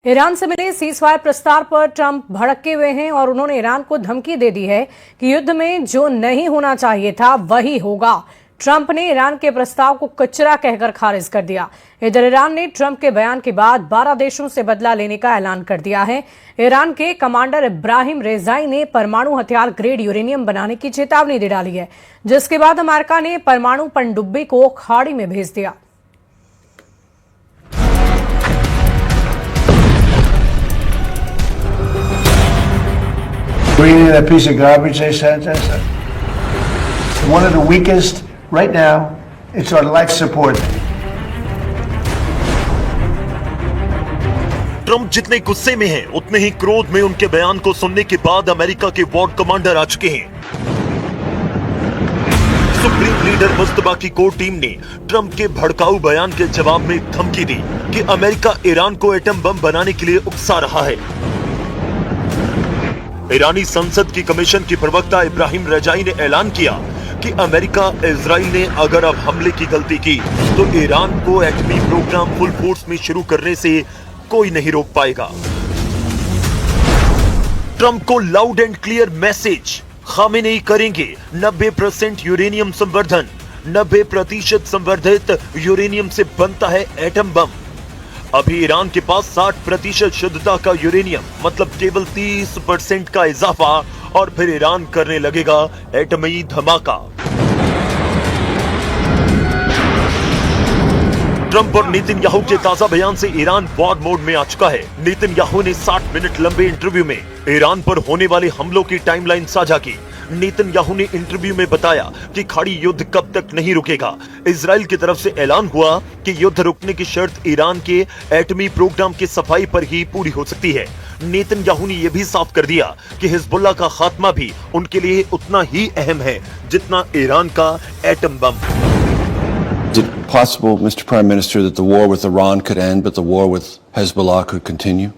Iran से मिले ceasefire प्रस्ताव पर ट्रंप भड़के हुए हैं और उन्होंने ईरान को धमकी दे दी है कि युद्ध में जो नहीं होना चाहिए था वही होगा। ट्रंप ने ईरान के प्रस्ताव को कचरा कहकर खारिज कर दिया। इधर ईरान ने ट्रंप के बयान के बाद 12 देशों से बदला लेने का ऐलान कर दिया है। ईरान के कमांडर इब्राहिम रेजाई ने परमाणु हथियार ग्रेड यूरेनियम बनाने की चेतावनी दे डाली है, जिसके बाद अमेरिका ने परमाणु पनडुब्बी को खाड़ी में भेज दिया। Reading that piece of garbage they sent us. One of the weakest right now. It's our life support. Trump जितने गुस्से में हैं, उतने ही क्रोध में उनके बयान को सुनने के बाद अमेरिका के वॉर कमांडर आ चुके हैं। सुप्रीम लीडर मुस्तफा की कोर टीम ने ट्रंप के भड़काऊ बयान के जवाब में धमकी दी कि अमेरिका ईरान को एटम बम बनाने के लिए उकसा रहा है। ईरानी संसद की कमीशन की प्रवक्ता इब्राहिम रेजाई ने ऐलान किया कि अमेरिका इजराइल ने अगर अब हमले की गलती की तो ईरान को एटमी प्रोग्राम फुल फोर्स में शुरू करने से कोई नहीं रोक पाएगा। ट्रंप को loud and clear message, Khamenei करेंगे 90% यूरेनियम संवर्धन। 90% संवर्धित यूरेनियम से बनता है एटम बम। अभी ईरान के पास 60% शुद्धता का यूरेनियम, मतलब केवल 30% का इजाफा, और फिर ईरान करने लगेगा एटमी धमाका। ट्रंप और नेतन्याहू के ताजा बयान से ईरान वॉर मोड में आ चुका है। नेतन्याहू ने 60 मिनट लंबे इंटरव्यू में ईरान पर होने वाले हमलों की टाइमलाइन साझा की। नेतन्याहू ने इंटरव्यू में बताया कि खाड़ी युद्ध कब तक नहीं रुकेगा। इजराइल की तरफ से ऐलान हुआ कि युद्ध रुकने की शर्त ईरान के एटमी प्रोग्राम की सफाई पर ही पूरी हो सकती है। नेतन्याहू ने यह भी साफ कर दिया कि हिजबुल्ला का खात्मा भी उनके लिए उतना ही अहम है जितना ईरान का atom bomb. Is it possible, Mr. Prime Minister, that the war with Iran could end, but the war with Hezbollah could continue?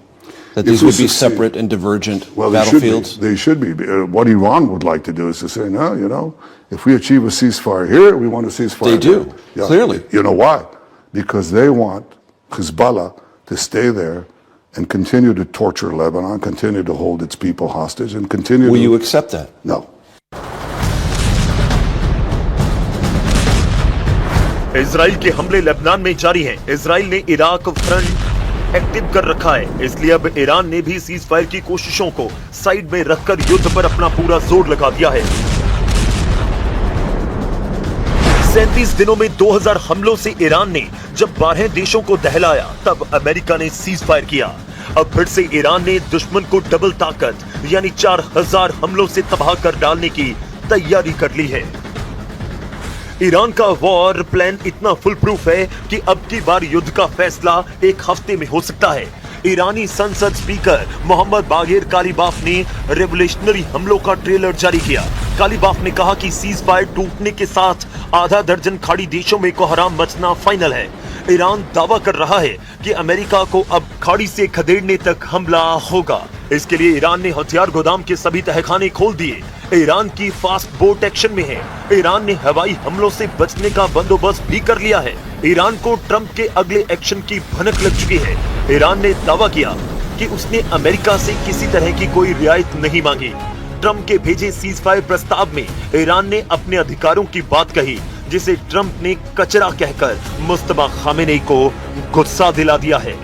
That these would be separate and divergent battlefields? They should be. What Iran would like to do is to say, no, you know, if we achieve a ceasefire here, we want a ceasefire They do, yeah. Clearly. You know why? Because they want Hezbollah to stay there and continue to torture Lebanon, continue to hold its people hostage, and continue Will you accept that? No. Israel के हमले Lebanon में जारी हैं। Israel ने Iraq front active कर रखा है, इसलिए अब ईरान ने भी सीज फायर की कोशिशों को साइड में रखकर युद्ध पर अपना पूरा जोर लगा दिया है। 37 दिनों में 2000 हमलों से ईरान ने जब 12 देशों को दहलाया, तब अमेरिका ने सीज फायर किया। अब फिर से ईरान ने दुश्मन को डबल ताकत यानी 4000 हमलों से तबाह कर डालने की तैयारी कर ली है। ईरान का वॉर प्लान इतना फुल प्रूफ है कि अब की बार युद्ध का फैसला एक हफ्ते में हो सकता है। ईरानी संसद स्पीकर मोहम्मद बागेर कालीबाफ ने रेवोल्यूशनरी हमलों का ट्रेलर जारी किया। कालीबाफ ने कहा कि सीज फायर टूटने के साथ आधा दर्जन खाड़ी देशों में कोहराम मचना फाइनल है। ईरान दावा कर रहा है कि अमेरिका को अब खाड़ी से खदेड़ने तक हमला होगा। इसके लिए ईरान ने हथियार गोदाम के सभी तहखाने खोल दिए। ईरान की फास्ट बोट एक्शन में है। ईरान ने हवाई हमलों से बचने का बंदोबस्त भी कर लिया है। ईरान को ट्रंप के अगले एक्शन की भनक लग चुकी है। ईरान ने दावा किया कि उसने अमेरिका से किसी तरह की कोई रियायत नहीं मांगी। ट्रंप के भेजे सीज फायर प्रस्ताव में ईरान ने अपने अधिकारों की बात कही, जिसे ट्रंप ने कचरा कहकर मुस्तफा खामेनेई को गुस्सा दिला दिया है।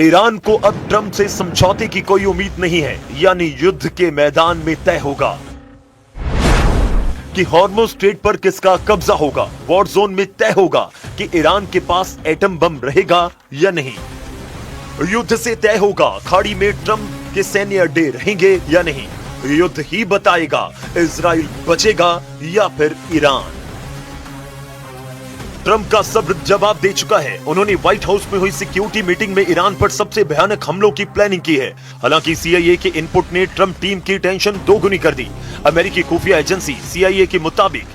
ईरान को अब ट्रंप से समझौते की कोई उम्मीद नहीं है, यानी युद्ध के मैदान में तय होगा कि हॉर्मुज़ स्ट्रेट पर किसका कब्जा होगा। वॉर जोन में तय होगा कि ईरान के पास एटम बम रहेगा या नहीं। युद्ध से तय होगा खाड़ी में ट्रंप के सैन्य अड्डे रहेंगे या नहीं। युद्ध ही बताएगा इजराइल बचेगा या फिर ईरान। ट्रंप का सब्र जवाब दे चुका है। उन्होंने व्हाइट हाउस में हुई सिक्योरिटी मीटिंग में ईरान पर सबसे भयानक हमलों की प्लानिंग की है। हालांकि सीआईए के इनपुट ने ट्रंप टीम की टेंशन दोगुनी कर दी। अमेरिकी खुफिया एजेंसी सीआईए के मुताबिक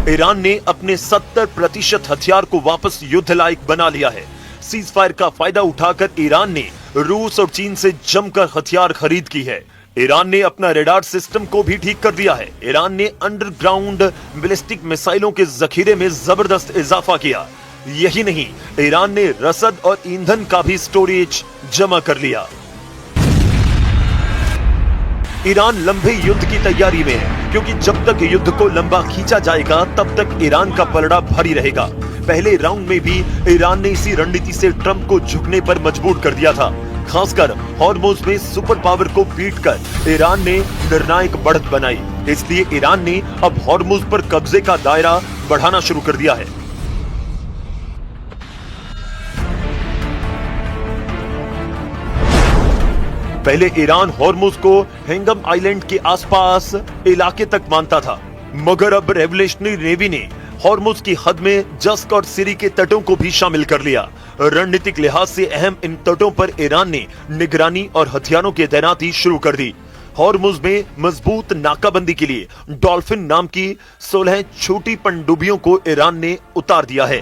ईरान ने अपने 70% हथियार को वापस युद्ध लायक बना लिया है। सीज फायर का फायदा उठाकर ईरान ने रूस और चीन से जमकर हथियार खरीद की है। ईरान ने अपना रेडार सिस्टम को भी ठीक कर दिया है। ईरान ने अंडरग्राउंड बैलिस्टिक मिसाइलों के जखीरे में जबरदस्त इजाफा किया। यही नहीं, ईरान ने रसद और ईंधन का भी स्टोरेज जमा कर लिया। ईरान लंबे युद्ध की तैयारी में है, क्योंकि जब तक युद्ध को लंबा खींचा जाएगा तब तक ईरान का पलड़ा भारी रहेगा। पहले राउंड में भी ईरान ने इसी रणनीति से ट्रंप को झुकने पर मजबूर कर दिया था। खासकर हॉर्मुज में सुपर पावर को पीटकर ईरान ने निर्णायक बढ़त बनाई। इसलिए ईरान ने अब हॉर्मुज पर कब्जे का दायरा बढ़ाना शुरू कर दिया है। पहले ईरान हॉर्मुज को हेंगम आइलैंड के आसपास इलाके तक मानता था, मगर अब रेवोल्यूशनरी नेवी ने हॉर्मुज की हद में जस्क और सिरी के तटों को भी शामिल कर लिया। रणनीतिक लिहाज से अहम इन तटों पर ईरान ने निगरानी और हथियारों की तैनाती शुरू कर दी। हॉर्मुज में मजबूत नाकाबंदी के लिए डॉल्फिन नाम की 16 छोटी पनडुब्बियों को ईरान ने उतार दिया है।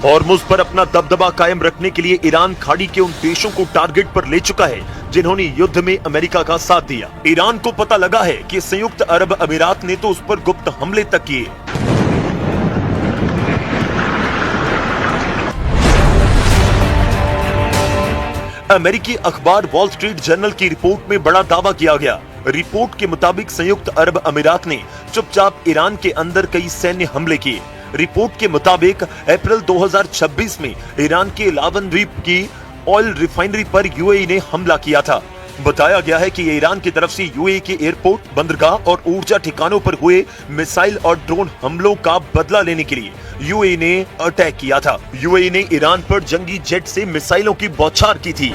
हॉर्मुज पर अपना दबदबा कायम रखने के लिए ईरान खाड़ी के उन देशों को टारगेट पर ले चुका है जिन्होंने युद्ध में अमेरिका का साथ दिया। ईरान को पता लगा है कि संयुक्त अरब अमीरात ने तो उस पर गुप्त हमले तक किए। अमेरिकी अखबार वॉल स्ट्रीट जर्नल की रिपोर्ट में बड़ा दावा किया गया। रिपोर्ट के मुताबिक संयुक्त अरब अमीरात ने चुपचाप ईरान के अंदर कई सैन्य हमले किए। रिपोर्ट के मुताबिक अप्रैल 2026 में ईरान के लावन द्वीप की ऑयल रिफाइनरी पर यूएई ने हमला किया था। बताया गया है कि ईरान की तरफ से यूएई के एयरपोर्ट, बंदरगाह और ऊर्जा ठिकानों पर हुए मिसाइल और ड्रोन हमलों का बदला लेने के लिए यूएई ने अटैक किया था। यूएई ने ईरान पर जंगी जेट से मिसाइलों की बौछार की थी।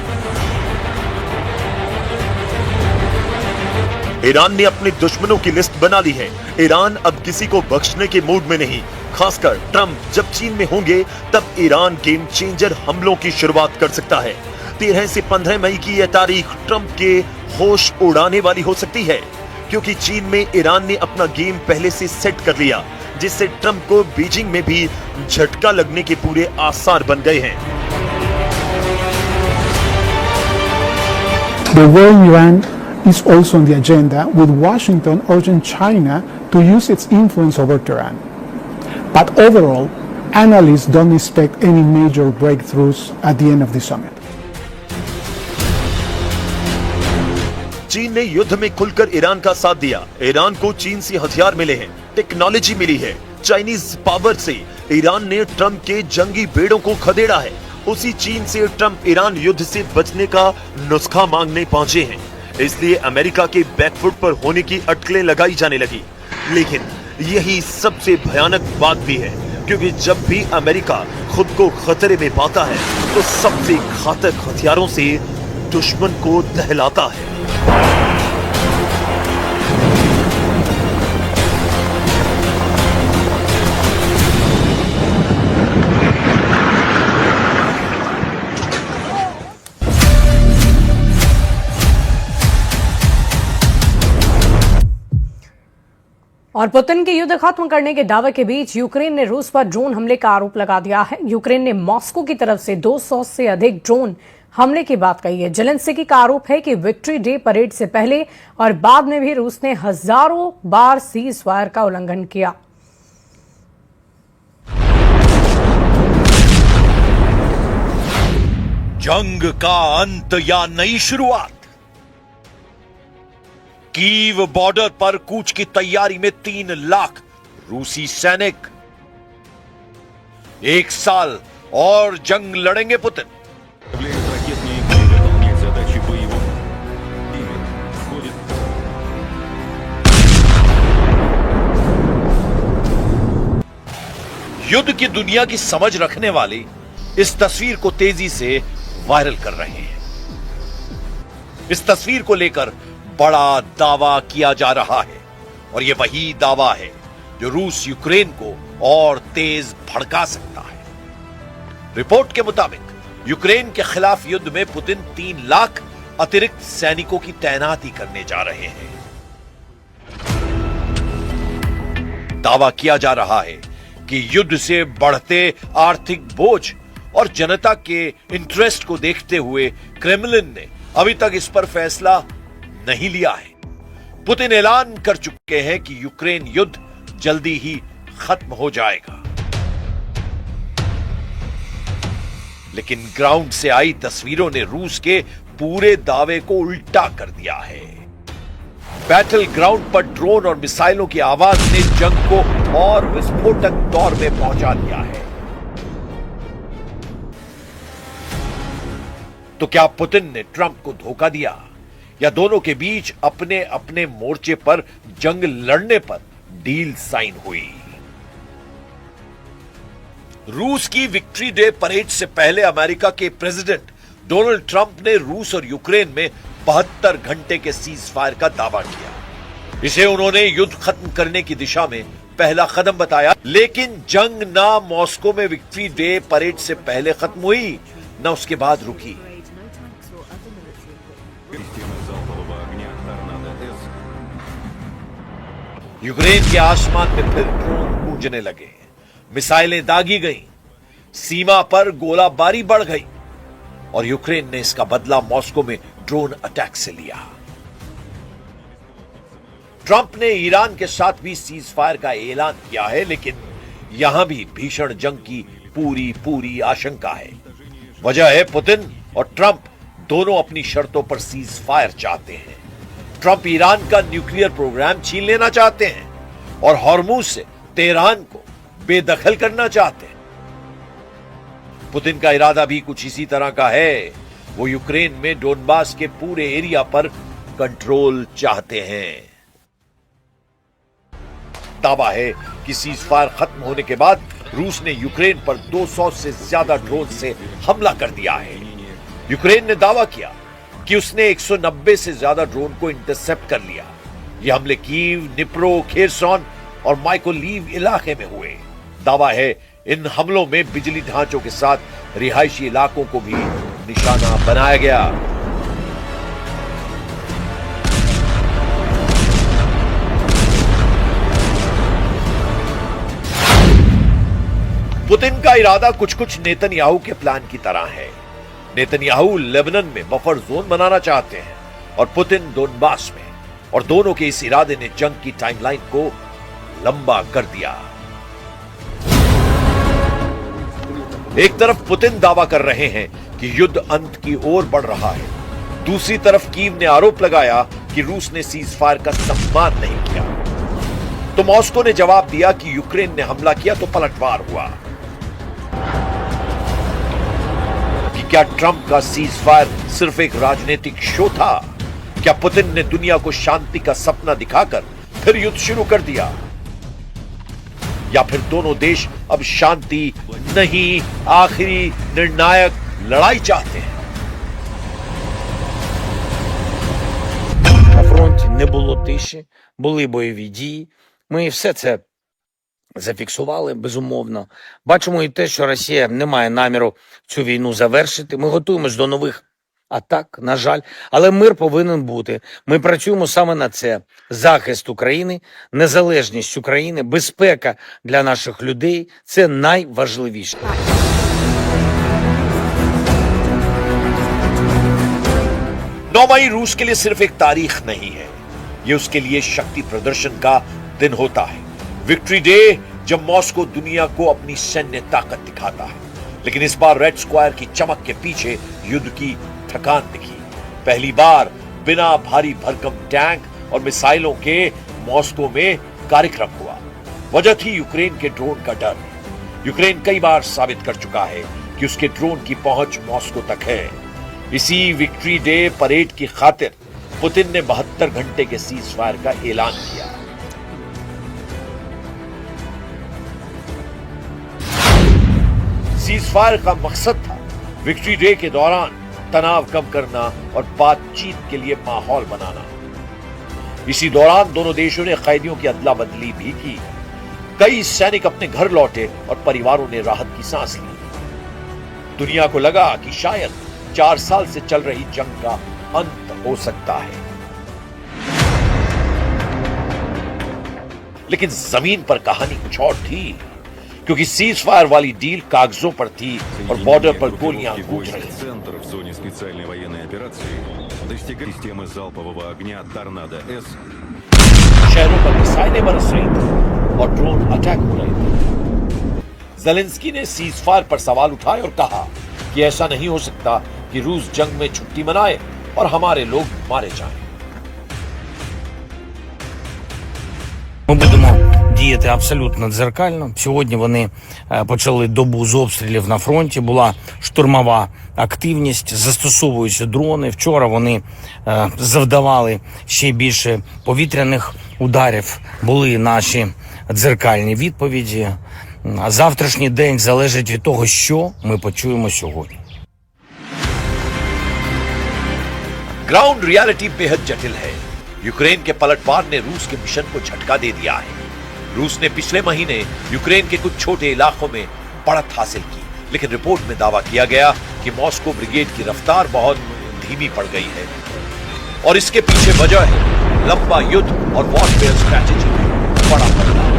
ईरान ने अपने दुश्मनों की लिस्ट बना ली है। ईरान अब किसी को बख्शने के मूड में नहीं। खासकर ट्रंप जब चीन में होंगे तब ईरान गेम चेंजर हमलों की शुरुआत कर सकता है। 13 से 15 मई की यह तारीख ट्रंप के होश उड़ाने वाली हो सकती है, क्योंकि चीन में ईरान ने अपना गेम पहले से सेट कर लिया, जिससे ट्रंप को बीजिंग में भी झटका लगने के पूरे आसार बन गए हैं। The war in Iran is also on the agenda, with Washington urging China to use its influence over Tehran. But overall, analysts don't expect any major breakthroughs at the end of the summit. चीन ने युद्ध में खुलकर Iran का साथ दिया। Iran को चीन से हथियार मिले हैं, टेक्नोलॉजी मिली है। चाइनीज पावर से ईरान ने ट्रंप के जंगी बेड़ों को खदेड़ा है। उसी चीन से ट्रंप ईरान युद्ध से बचने का नुस्खा मांगने पहुंचे हैं। इसलिए अमेरिका के बैकफुट पर होने की अटकलें लगाई जाने लगी। लेकिन यही सबसे भयानक बात भी है, क्योंकि जब भी अमेरिका खुद को खतरे में पाता है तो सबसे घातक हथियारों से दुश्मन को दहलाता है। और पुतिन के युद्ध खत्म करने के दावे के बीच यूक्रेन ने रूस पर ड्रोन हमले का आरोप लगा दिया है। यूक्रेन ने मॉस्को की तरफ से 200 से अधिक ड्रोन हमले की बात कही है। जेलेंस्की का आरोप है कि विक्ट्री डे परेड से पहले और बाद में भी रूस ने हजारों बार सीज फायर का उल्लंघन किया। जंग का अंत या नई शुरुआत। कीव बॉर्डर पर कूच की तैयारी में 3 लाख रूसी सैनिक। 1 साल और जंग लड़ेंगे पुतिन। युद्ध की दुनिया की समझ रखने वाले इस तस्वीर को तेजी से वायरल कर रहे हैं। इस तस्वीर को लेकर बड़ा दावा किया जा रहा है, और यह वही दावा है जो रूस यूक्रेन को और तेज भड़का सकता है। रिपोर्ट के मुताबिक यूक्रेन के खिलाफ युद्ध में पुतिन 3 लाख अतिरिक्त सैनिकों की तैनाती करने जा रहे हैं। दावा किया जा रहा है कि युद्ध से बढ़ते आर्थिक बोझ और जनता के इंटरेस्ट को देखते हुए क्रेमलिन ने अभी तक इस पर फैसला नहीं लिया है। पुतिन ऐलान कर चुके हैं कि यूक्रेन युद्ध जल्दी ही खत्म हो जाएगा, लेकिन ग्राउंड से आई तस्वीरों ने रूस के पूरे दावे को उल्टा कर दिया है। बैटल ग्राउंड पर ड्रोन और मिसाइलों की आवाज ने जंग को और विस्फोटक दौर में पहुंचा दिया है। तो क्या पुतिन ने ट्रंप को धोखा दिया या दोनों के बीच अपने अपने मोर्चे पर जंग लड़ने पर डील साइन हुई? रूस की विक्ट्री डे परेड से पहले अमेरिका के प्रेसिडेंट डोनाल्ड ट्रंप ने रूस और यूक्रेन में 72 घंटे के सीज फायर का दावा किया। इसे उन्होंने युद्ध खत्म करने की दिशा में पहला कदम बताया, लेकिन जंग ना मॉस्को में विक्ट्री डे परेड से पहले खत्म हुई ना उसके बाद रुकी। यूक्रेन के आसमान में फिर ड्रोन गूंजने लगे, मिसाइलें दागी गईं, सीमा पर गोलाबारी बढ़ गई और यूक्रेन ने इसका बदला मॉस्को में ड्रोन अटैक से लिया। ट्रंप ने ईरान के साथ भी सीज फायर का ऐलान किया है, लेकिन यहां भी भीषण जंग की पूरी आशंका है। वजह है पुतिन और ट्रंप दोनों अपनी शर्तों पर सीज फायर चाहते हैं। ट्रंप ईरान का न्यूक्लियर प्रोग्राम छीन लेना चाहते हैं और हॉर्मुज से तेहरान को बेदखल करना चाहते हैं। पुतिन का इरादा भी कुछ इसी तरह का है। वो यूक्रेन में डोनबास के पूरे एरिया पर कंट्रोल चाहते हैं। दावा है कि सीज फायर खत्म होने के बाद रूस ने यूक्रेन पर 200 से ज्यादा ड्रोन से हमला कर दिया है। यूक्रेन ने दावा किया कि उसने 190 से ज्यादा ड्रोन को इंटरसेप्ट कर लिया। ये हमले कीव, निप्रो, खेरसॉन और माइकोलीव इलाके में हुए। दावा है इन हमलों में बिजली ढांचों के साथ रिहायशी इलाकों को भी निशाना बनाया गया। पुतिन का इरादा कुछ नेतन्याहू के प्लान की तरह है। नेतन्याहू लेबनान में बफर जोन बनाना चाहते हैं और पुतिन डोनबास में, और दोनों के इस इरादे ने जंग की टाइमलाइन को लंबा कर दिया। एक तरफ पुतिन दावा कर रहे हैं कि युद्ध अंत की ओर बढ़ रहा है, दूसरी तरफ कीव ने आरोप लगाया कि रूस ने सीज फायर का सम्मान नहीं किया। तो मॉस्को ने जवाब दिया कि यूक्रेन ने हमला किया तो पलटवार हुआ। कि क्या ट्रंप का सीज फायर सिर्फ एक राजनीतिक शो था? क्या पुतिन ने दुनिया को शांति का सपना दिखाकर फिर युद्ध शुरू कर दिया? या फिर दोनों देश अब शांति नहीं, आखिरी निर्णायक लड़ाई चाहते हैं? На фронті не було тиші, були бойові дії. Ми все це зафіксували, безумовно. Бачимо і те, що Росія не має наміру цю війну завершити. Ми готуємось до нових атак, на жаль. Але мир повинен бути. Ми працюємо саме на це. Захист України, незалежність України, безпека для наших людей – це найважливіше. मई रूस के लिए सिर्फ एक तारीख नहीं है, ये उसके लिए शक्ति प्रदर्शन का दिन होता है। विक्ट्री डे जब मॉस्को दुनिया को अपनी सैन्य ताकत दिखाता है। लेकिन इस बार रेड स्क्वायर की चमक के पीछे युद्ध की थकान दिखी। पहली बार बिना भारी भरकम टैंक और मिसाइलों के मॉस्को में कार्यक्रम हुआ। वजह थी यूक्रेन के ड्रोन का डर। यूक्रेन कई बार साबित कर चुका है कि उसके ड्रोन की पहुंच मॉस्को तक है। इसी विक्ट्री डे परेड की खातिर पुतिन ने 72 घंटे के सीज फायर का ऐलान किया। सीज फायर का मकसद था विक्ट्री डे के दौरान तनाव कम करना और बातचीत के लिए माहौल बनाना। इसी दौरान दोनों देशों ने कैदियों की अदला बदली भी की। कई सैनिक अपने घर लौटे और परिवारों ने राहत की सांस ली। दुनिया को लगा कि शायद 4 साल से चल रही जंग का अंत हो सकता है। लेकिन जमीन पर कहानी कुछ और थी, क्योंकि सीज फायर वाली डील कागजों पर थी और बॉर्डर पर गोलियां गूंज रही। Центр в зоне специальной военной операции достигает системы залпового огня «Торнадо-С». शहरों पर मिसाइलें बरस रही थी और ड्रोन अटैक हो रहे थे। ज़ेलेंस्की ने सीज फायर पर सवाल उठाए और कहा कि ऐसा नहीं हो सकता कि रूस जंग में छुट्टी मनाए और हमारे लोग मारे जाएं। Ми будемо діяти абсолютно дзеркально. Сьогодні вони почали добу з обстрілів на фронті. Була штурмова активність, застосовуються дрони. Вчора вони завдавали ще більше повітряних ударів. Були наші дзеркальні відповіді. А завтрашній день залежить від того, що ми почуємо сьогодні. ग्राउंड रियलिटी बेहद जटिल है। यूक्रेन के पलटवार ने रूस के मिशन को झटका दे दिया है। रूस ने पिछले महीने यूक्रेन के कुछ छोटे इलाकों में बढ़त हासिल की, लेकिन रिपोर्ट में दावा किया गया कि मॉस्को ब्रिगेड की रफ्तार बहुत धीमी पड़ गई है और इसके पीछे वजह है लंबा युद्ध और वॉरफेयर स्ट्रैटेजी में बड़ा बदलाव।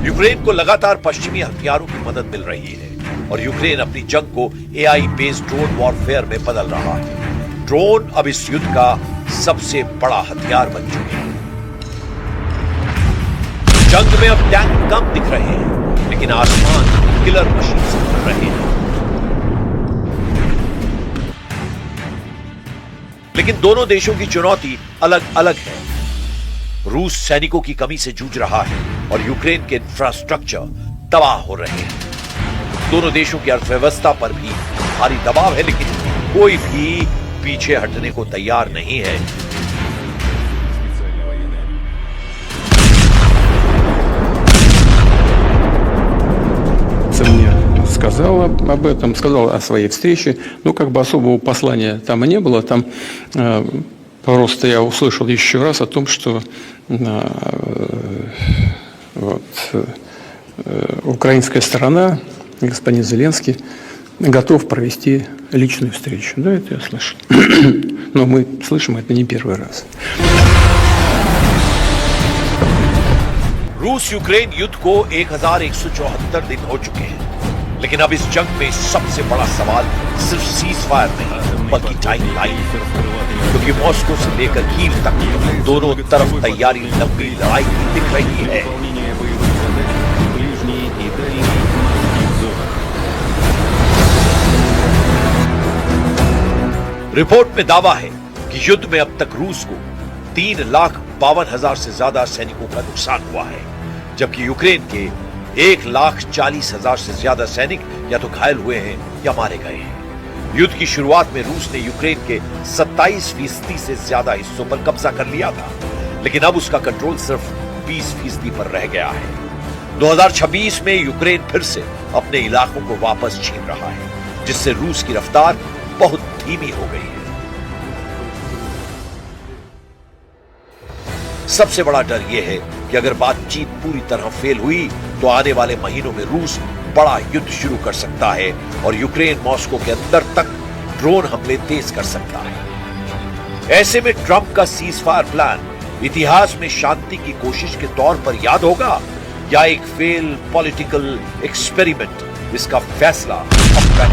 यूक्रेन को लगातार पश्चिमी हथियारों की मदद मिल रही है और यूक्रेन अपनी जंग को एआई बेस्ड ड्रोन वॉरफेयर में बदल रहा है। ड्रोन अब इस युद्ध का सबसे बड़ा हथियार बन चुके हैं। जंग में अब टैंक कम दिख रहे हैं, लेकिन आसमान किलर मशीन से भर रहे हैं। लेकिन दोनों देशों की चुनौती अलग अलग है। रूस सैनिकों की कमी से जूझ रहा है और यूक्रेन के इंफ्रास्ट्रक्चर तबाह हो रहे हैं। दोनों देशों की अर्थव्यवस्था पर भी भारी दबाव है, लेकिन कोई भी पीछे हटने को तैयार नहीं है। Мне сказала об этом, сказала о своей встрече. Ну, как бы особого послания там и не было. Там просто я услышал еще раз о том, что украинская сторона, господин Зеленский, готов провести личную встречу. Да, это я слышал. Но мы слышим это не первый раз. रूस यूक्रेन युद्ध को 1174 दिन हो चुके हैं, लेकिन अब इस जंग में सबसे बड़ा सवाल सिर्फ सीज फायर नहीं बल्कि टाइम लाइन है, क्योंकि मॉस्को से लेकर कीव तक दोनों तरफ तैयारी लंबी लड़ाई की दिख रही है। रिपोर्ट में दावा है कि युद्ध में अब तक रूस को 3,52,000 से ज्यादा सैनिकों का नुकसान हुआ है, जबकि यूक्रेन के 1,40,000 से ज्यादा सैनिक या तो घायल हुए हैं या मारे गए हैं। युद्ध की शुरुआत में रूस ने यूक्रेन के 27% से ज्यादा हिस्सों पर कब्जा कर लिया था, लेकिन अब उसका कंट्रोल सिर्फ 20% पर रह गया है। 2026 में यूक्रेन फिर से अपने इलाकों को वापस छीन रहा है, जिससे रूस की रफ्तार बहुत धीमी हो गई है। सबसे बड़ा डर यह है कि अगर बातचीत पूरी तरह फेल हुई तो आने वाले महीनों में रूस बड़ा युद्ध शुरू कर सकता है और यूक्रेन मॉस्को के अंदर तक ड्रोन हमले तेज कर सकता है। ऐसे में ट्रंप का सीज फायर प्लान इतिहास में शांति की कोशिश के तौर पर याद होगा या एक फेल पॉलिटिकल एक्सपेरिमेंट, इसका फैसला अब तक